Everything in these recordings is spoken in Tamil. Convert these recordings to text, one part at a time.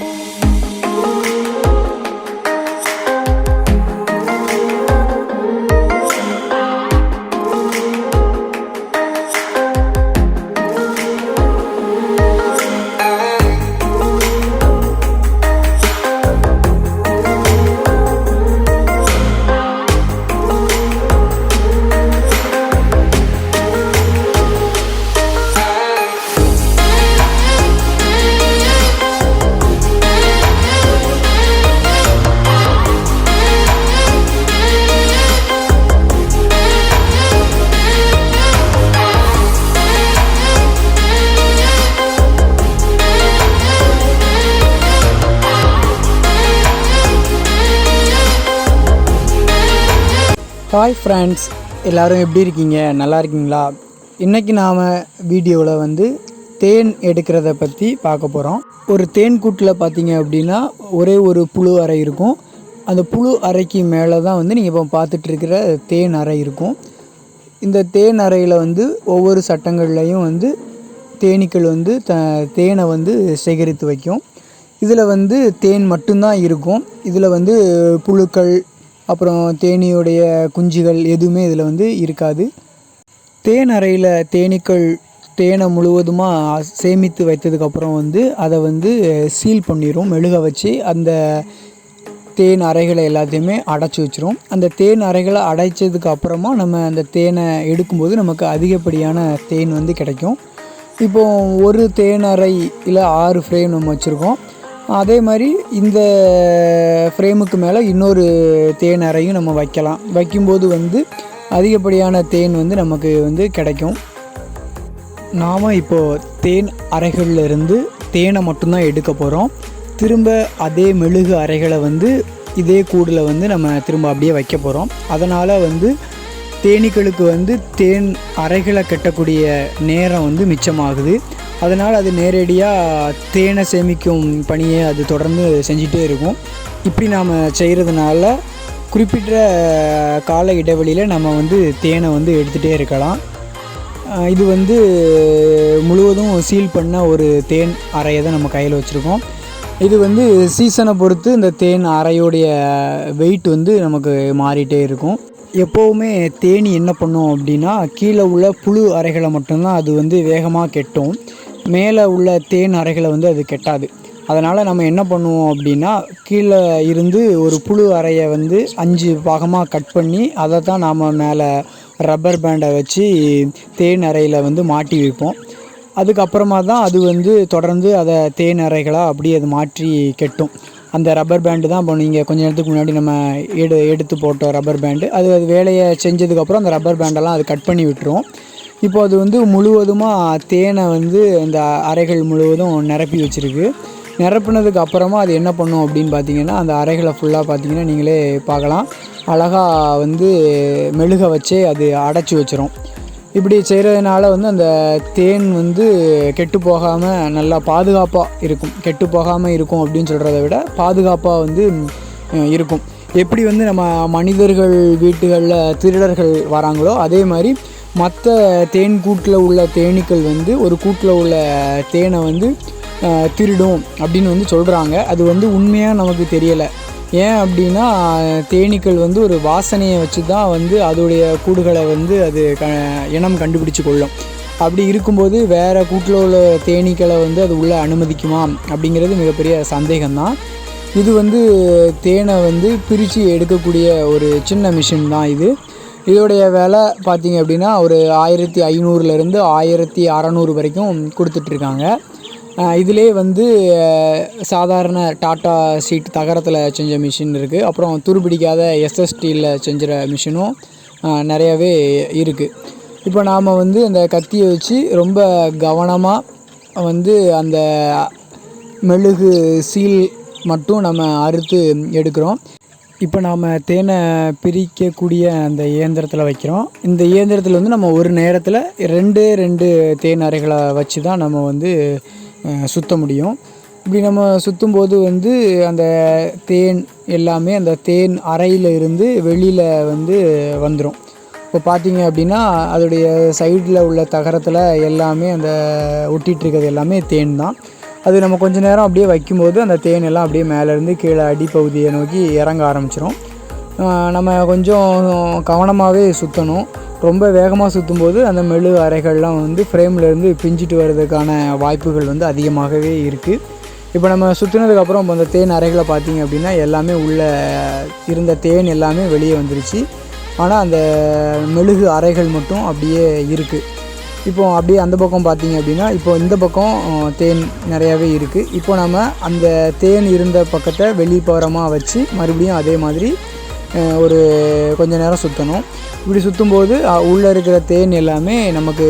ஹாய் ஃப்ரெண்ட்ஸ், எல்லோரும் எப்படி இருக்கீங்க? நல்லா இருக்கீங்களா? இன்றைக்கி நாம் வீடியோவில் வந்து தேன் எடுக்கிறத பற்றி பார்க்க போகிறோம். ஒரு தேன் கூட்டில் பார்த்தீங்க அப்படின்னா ஒரே ஒரு புழு அறை இருக்கும். அந்த புழு அறைக்கு மேலே தான் வந்து நீங்கள் இப்போ பார்த்துட்ருக்கிற தேன் அறை இருக்கும். இந்த தேன் அறையில் வந்து ஒவ்வொரு சட்டங்கள்லையும் வந்து தேனீக்கள் வந்து தேனை வந்து சேகரித்து வைக்கும். இதில் வந்து தேன் மட்டும்தான் இருக்கும். இதில் வந்து புழுக்கள் அப்புறம் தேனீயுடைய குஞ்சுகள் எதுவுமே இதில் வந்து இருக்காது. தேன் அறையில் தேனீக்கள் தேனை முழுவதுமாக சேமித்து வைத்ததுக்கப்புறம் வந்து அதை வந்து சீல் பண்ணிடும். மெழுக வச்சு அந்த தேன் அறைகளை எல்லாத்தையுமே அடைச்சி வச்சிரும். அந்த தேன் அறைகளை அடைச்சதுக்கு அப்புறமா நம்ம அந்த தேனை எடுக்கும்போது நமக்கு அதிகப்படியான தேன் வந்து கிடைக்கும். இப்போது ஒரு தேன் அறை இல்லை 6 ஃப்ரேம் நம்ம வச்சுருக்கோம். அதே மாதிரி இந்த ஃப்ரேமுக்கு மேலே இன்னொரு தேன் அறையும் நம்ம வைக்கலாம். வைக்கும்போது வந்து அதிகப்படியான தேன் வந்து நமக்கு வந்து கிடைக்கும். நாம் இப்போது தேன் அறைகளில் இருந்து தேனை மட்டும்தான் எடுக்க போகிறோம். திரும்ப அதே மெழுகு அறைகளை வந்து இதே கூடில் வந்து நம்ம திரும்ப அப்படியே வைக்க போகிறோம். அதனால் வந்து தேனீக்களுக்கு வந்து தேன் அறைகளை கட்டக்கூடிய நேரம் வந்து மிச்சமாகுது. அதனால் அது நேரடியாக தேனை சேமிக்கும் பணியை அது தொடர்ந்து செஞ்சிட்டே இருக்கும். இப்படி நாம் செய்கிறதுனால குறிப்பிட்ட கால இடைவெளியில் நம்ம வந்து தேனை வந்து எடுத்துகிட்டே இருக்கலாம். இது வந்து முழுவதும் சீல் பண்ண ஒரு தேன் அறையை தான் நம்ம கையில் வச்சுருக்கோம். இது வந்து சீசனை பொறுத்து இந்த தேன் அறையோடைய வெயிட் வந்து நமக்கு மாறிட்டே இருக்கும். எப்போவுமே தேனி என்ன பண்ணும் அப்படின்னா கீழே உள்ள புழு அறைகளை மட்டும்தான் அது வந்து வேகமாக கெட்டும். மேலே உள்ள தேன் அறைகளை வந்து அது கெட்டாது. அதனால் நம்ம என்ன பண்ணுவோம் அப்படின்னா கீழே இருந்து ஒரு புழு அறையை வந்து 5 பாகமாக கட் பண்ணி அதை தான் நாம் மேலே ரப்பர் பேண்டை வச்சு தேன் அறையில் வந்து மாட்டி வைப்போம். அதுக்கப்புறமா தான் அது வந்து தொடர்ந்து அதை தேன் அறைகளாக அப்படியே அது மாற்றி கெட்டும். அந்த ரப்பர் பேண்டு தான் இப்போ நீங்கள் கொஞ்சம் நேரத்துக்கு முன்னாடி நம்ம எடுத்து போட்டோம் ரப்பர் பேண்டு. அது வேலையை செஞ்சதுக்கப்புறம் அந்த ரப்பர் பேண்டெல்லாம் அது கட் பண்ணி விட்டுரும். இப்போ அது வந்து முழுவதுமாக தேனை வந்து இந்த அறைகள் முழுவதும் நிரப்பி வச்சுருக்கு. நிரப்பினதுக்கு அப்புறமா அது என்ன பண்ணும் அப்படின்னு பார்த்தீங்கன்னா அந்த அறைகளை ஃபுல்லாக பார்த்தீங்கன்னா நீங்களே பார்க்கலாம். அழகாக வந்து மெழுக வச்சே அது அடைச்சி வச்சிரும். இப்படி செய்கிறதுனால வந்து அந்த தேன் வந்து கெட்டு போகாமல் நல்லா பாதுகாப்பாக இருக்கும். கெட்டு போகாமல் இருக்கும் அப்படின்னு சொல்கிறத விட பாதுகாப்பாக வந்து இருக்கும். எப்படி வந்து நம்ம மனிதர்கள் வீட்டுகளில் திருடர்கள் வராங்களோ அதே மாதிரி மற்ற தேன் கூட்டில் உள்ள தேனீக்கள் வந்து ஒரு கூட்டில் உள்ள தேனை வந்து திருடும் அப்படின்னு வந்து சொல்கிறாங்க. அது வந்து உண்மையாக நமக்கு தெரியலை. ஏன் அப்படின்னா தேனீக்கள் வந்து ஒரு வாசனையை வச்சு தான் வந்து அதோடைய கூடுகளை வந்து அது இனம் கண்டுபிடிச்சு கொள்ளும். அப்படி இருக்கும்போது வேறு கூட்டில் உள்ள தேனீக்களை வந்து அது உள்ளே அனுமதிக்குமா அப்படிங்கிறது மிகப்பெரிய சந்தேகம்தான். இது வந்து தேனை வந்து பிரித்து எடுக்கக்கூடிய ஒரு சின்ன மிஷின் தான் இது. இதோடைய விலை பார்த்திங்க அப்படின்னா ஒரு 1500லேருந்து 1600 வரைக்கும் கொடுத்துட்ருக்காங்க. இதிலே வந்து சாதாரண டாட்டா சீட் தகரத்தில் செஞ்ச மிஷின் இருக்குது. அப்புறம் துருப்பிடிக்காத எஸ்எஸ்டியில் செஞ்சுற மிஷினும் நிறையாவே இருக்குது. இப்போ நாம் வந்து அந்த கத்தியை வச்சு ரொம்ப கவனமாக வந்து அந்த மெழுகு சீல் மட்டும் நம்ம அறுத்து எடுக்கிறோம். இப்போ நாம் தேனை பிரிக்கக்கூடிய அந்த இயந்திரத்தில் வைக்கிறோம். இந்த இயந்திரத்தில் வந்து நம்ம ஒரு நேரத்தில் 2 தேன் அறைகளை வச்சு தான் நம்ம வந்து சுற்ற முடியும். இப்படி நம்ம சுற்றும்போது வந்து அந்த தேன் எல்லாமே அந்த தேன் அறையில் இருந்து வெளியில் வந்து வந்துடும். இப்போ பார்த்தீங்க அப்படின்னா அதோடைய சைடில் உள்ள தகரத்தில் எல்லாமே அந்த ஒட்டிகிட்ருக்கிறது எல்லாமே தேன் தான். அது நம்ம கொஞ்ச நேரம் அப்படியே வைக்கும்போது அந்த தேன் எல்லாம் அப்படியே மேலேருந்து கீழே அடிப்பகுதியை நோக்கி இறங்க ஆரம்பிச்சிடும். நம்ம கொஞ்சம் கவனமாகவே சுற்றணும். ரொம்ப வேகமாக சுற்றும்போது அந்த மெழுகு அறைகள்லாம் வந்து ஃப்ரேம்லேருந்து பிஞ்சிட்டு வர்றதுக்கான வாய்ப்புகள் வந்து அதிகமாகவே இருக்குது. இப்போ நம்ம சுற்றினதுக்கப்புறம் இப்போ அந்த தேன் அறைகளை பார்த்திங்க அப்படின்னா எல்லாமே உள்ளே இருந்த தேன் எல்லாமே வெளியே வந்துருச்சு. ஆனால் அந்த மெழுகு அறைகள் மட்டும் அப்படியே இருக்குது. இப்போ அப்படியே அந்த பக்கம் பார்த்திங்க அப்படின்னா இப்போ இந்த பக்கம் தேன் நிறையாவே இருக்குது. இப்போ நம்ம அந்த தேன் இருந்த பக்கத்தை வெளிப்புறமாக வச்சு மறுபடியும் அதே மாதிரி ஒரு கொஞ்சம் நேரம் சுற்றணும். இப்படி சுற்றும்போது உள்ளே இருக்கிற தேன் எல்லாமே நமக்கு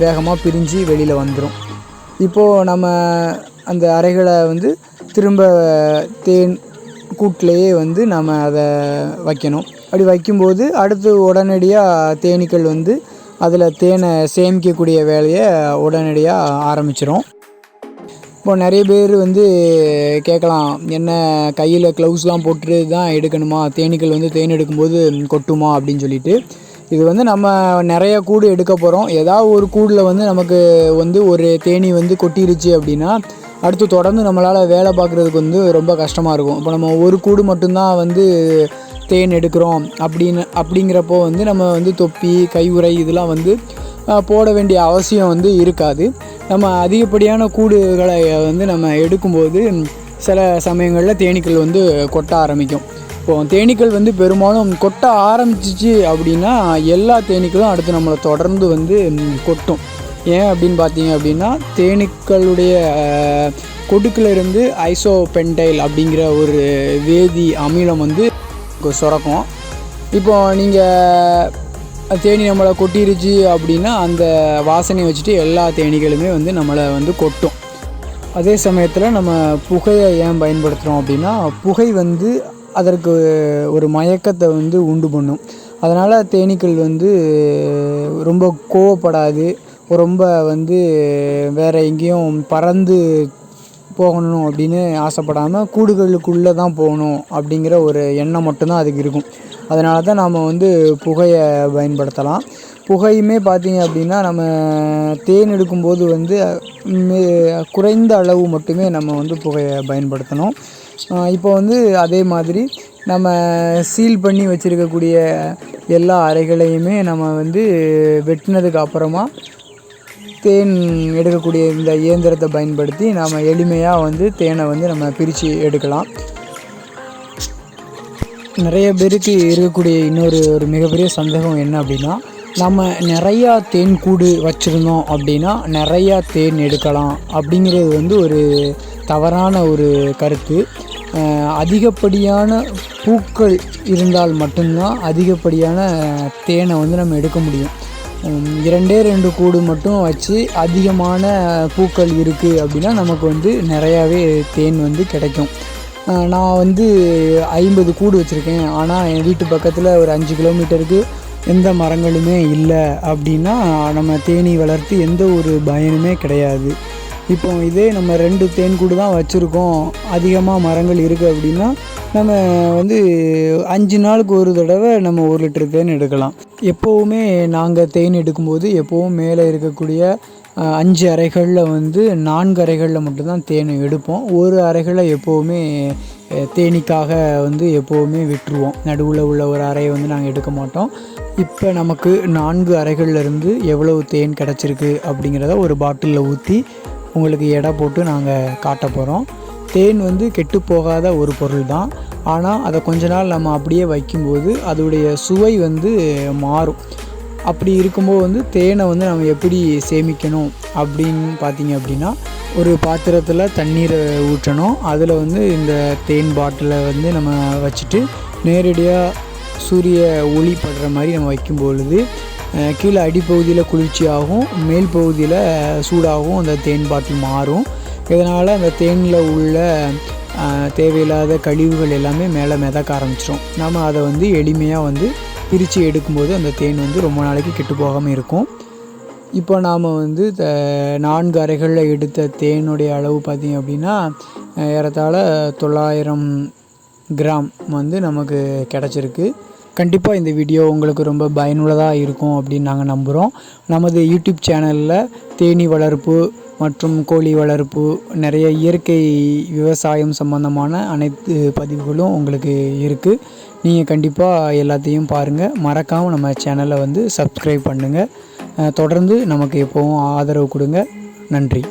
வேகமாக பிரிஞ்சு வெளியில் வந்துடும். இப்போது நம்ம அந்த அறைகளை வந்து திரும்ப தேன் கூட்டிலேயே வந்து நம்ம அதை வைக்கணும். அப்படி வைக்கும்போது அடுத்து உடனடியாக தேனீக்கள் வந்து அதில் தேனை சேமிக்கக்கூடிய வேலையை உடனடியாக ஆரம்பிச்சிடும். இப்போ நிறைய பேர் வந்து கேட்கலாம், என்ன கையில் க்ளவுஸ்லாம் போட்டு தான் எடுக்கணுமா, தேனீக்கள் வந்து தேன் எடுக்கும்போது கொட்டுமா அப்படின்னு சொல்லிட்டு. இது வந்து நம்ம நிறைய கூடு எடுக்க போகிறோம். ஏதாவது ஒரு கூடில் வந்து நமக்கு வந்து ஒரு தேனி வந்து கொட்டிருச்சு அப்படின்னா அடுத்து தொடர்ந்து நம்மளால் வேலை பார்க்குறதுக்கு வந்து ரொம்ப கஷ்டமாக இருக்கும். இப்போ நம்ம ஒரு கூடு மட்டும்தான் வந்து தேன் எடுக்கிறோம் அப்படிங்கிறப்போ வந்து நம்ம வந்து தொப்பி கையுறை இதெல்லாம் வந்து போட வேண்டிய அவசியம் வந்து இருக்காது. நம்ம அதிகப்படியான கூடுகளை வந்து நம்ம எடுக்கும்போது சில சமயங்களில் தேனீக்கள் வந்து கொட்ட ஆரம்பிக்கும். இப்போது தேனீக்கள் வந்து பெரும்பாலும் கொட்ட ஆரம்பிச்சிச்சு அப்படின்னா எல்லா தேனீக்களும் அடுத்து நம்மளை தொடர்ந்து வந்து கொட்டும். ஏன் அப்படின்னு பார்த்தீங்க அப்படின்னா தேனீக்களுடைய கொடுக்கிலிருந்து ஐசோபென்டைல் அப்படிங்கிற ஒரு வேதி அமிலம் வந்து சுரக்கும். இப்போது நீங்கள் தேனி நம்மளை கொட்டிருச்சு அப்படின்னா அந்த வாசனையை வச்சுட்டு எல்லா தேனீகளுமே வந்து நம்மளை வந்து கொட்டும். அதே சமயத்தில் நம்ம புகையை ஏன் பயன்படுத்துகிறோம் அப்படின்னா புகை வந்து அதற்கு ஒரு மயக்கத்தை வந்து உண்டு பண்ணும். அதனால் தேனீக்கள் வந்து ரொம்ப கோவப்படாது, ரொம்ப வந்து வேறு எங்கேயும் பறந்து போகணும் அப்படின்னு ஆசைப்படாமல் கூடுகளுக்குள்ளே தான் போகணும் அப்படிங்கிற ஒரு எண்ணம் மட்டும்தான் அதுக்கு இருக்கும். அதனால தான் நாம் வந்து புகையை பயன்படுத்தலாம். புகையுமே பார்த்திங்க அப்படின்னா நம்ம தேன் எடுக்கும்போது வந்து குறைந்த அளவு மட்டுமே நம்ம வந்து புகையை பயன்படுத்தணும். இப்போ வந்து அதே மாதிரி நம்ம சீல் பண்ணி வச்சுருக்கக்கூடிய எல்லா அறைகளையுமே நம்ம வந்து வெட்டினதுக்கு அப்புறமா தேன் எடுக்கக்கூடிய இந்த இயந்திரத்தை பயன்படுத்தி நாம் எளிமையாக வந்து தேனை வந்து நம்ம பிரித்து எடுக்கலாம். நிறைய பேருக்கு இருக்கக்கூடிய ஒரு மிகப்பெரிய சந்தேகம் என்ன அப்படின்னா, நம்ம நிறையா தேன் கூடு வச்சுருந்தோம் அப்படின்னா நிறையா தேன் எடுக்கலாம் அப்படிங்கிறது வந்து ஒரு தவறான ஒரு கருத்து. அதிகப்படியான பூக்கள் இருந்தால் மட்டும்தான் அதிகப்படியான தேனை வந்து நம்ம எடுக்க முடியும். 2 கூடு மட்டும் வச்சு அதிகமான பூக்கள் இருக்குது அப்படின்னா நமக்கு வந்து நிறையாவே தேன் வந்து கிடைக்கும். நான் வந்து 50 கூடு வச்சுருக்கேன், ஆனால் என் வீட்டு பக்கத்தில் ஒரு 5 கிலோமீட்டருக்கு எந்த மரங்களுமே இல்லை அப்படின்னா நம்ம தேனீ வளர்த்து எந்த ஒரு பயனுமே கிடையாது. இப்போ இதே நம்ம 2 தேன் கூடு தான் வச்சுருக்கோம், அதிகமாக மரங்கள் இருக்குது அப்படின்னா நம்ம வந்து 5 நாளுக்கு ஒரு தடவை நம்ம 1 லிட்டர் தேன் எடுக்கலாம். எப்போவுமே நாங்கள் தேன் எடுக்கும்போது எப்போவும் மேலே இருக்கக்கூடிய 5 அறைகளில் வந்து 4 அறைகளில் மட்டும்தான் தேன் எடுப்போம். ஒரு அறைகளில் எப்போவுமே தேனீக்காக வந்து எப்போவுமே விட்டுருவோம். நடுவில் உள்ள ஒரு அறையை வந்து நாங்கள் எடுக்க மாட்டோம். இப்போ நமக்கு 4 அறைகள்லேருந்து எவ்வளவு தேன் கிடச்சிருக்கு அப்படிங்கிறத ஒரு பாட்டிலில் ஊற்றி உங்களுக்கு எடை போட்டு நாங்கள் காட்ட போகிறோம். தேன் வந்து கெட்டு போகாத ஒரு பொருள் தான். ஆனால் அதை கொஞ்ச நாள் நம்ம அப்படியே வைக்கும்போது அதோடைய சுவை வந்து மாறும். அப்படி இருக்கும்போது வந்து தேனை வந்து நம்ம எப்படி சேமிக்கணும் அப்படின்னு பார்த்தீங்க அப்படின்னா, ஒரு பாத்திரத்தில் தண்ணீரை ஊற்றணும். அதில் வந்து இந்த தேன் பாட்டிலை வந்து நம்ம வச்சுட்டு நேரடியாக சூரிய ஒளி படுற மாதிரி நம்ம வைக்கும்பொழுது கீழே அடிப்பகுதியில் குளிர்ச்சியாகவும் மேல் பகுதியில் சூடாகவும் அந்த தேன் பாட்டில் மாறும். இதனால் அந்த தேனில் உள்ள தேவையில்லாத கழிவுகள் எல்லாமே மேலே மிதக்க ஆரம்பிச்சிடும். நம்ம அதை வந்து எளிமையாக வந்து பிரித்து எடுக்கும்போது அந்த தேன் வந்து ரொம்ப நாளைக்கு கெட்டு போகாமல் இருக்கும். இப்போ நாம் வந்து 4 அறைகளில் எடுத்த தேனுடைய அளவு பார்த்திங்க அப்படின்னா ஏறத்தாழ 900 கிராம் வந்து நமக்கு கிடச்சிருக்கு. கண்டிப்பாக இந்த வீடியோ உங்களுக்கு ரொம்ப பயனுள்ளதாக இருக்கும் அப்படின்னு நாங்கள் நம்புகிறோம். நமது யூடியூப் சேனலில் தேனீ வளர்ப்பு மற்றும் கோழி வளர்ப்பு, நிறைய இயற்கை விவசாயம் சம்பந்தமான அனைத்து பதிவுகளும் உங்களுக்கு இருக்குது. நீங்கள் கண்டிப்பாக எல்லாத்தையும் பாருங்கள். மறக்காமல் நம்ம சேனலை வந்து சப்ஸ்கிரைப் பண்ணுங்கள். தொடர்ந்து நமக்கு எப்போவும் ஆதரவு கொடுங்க. நன்றி.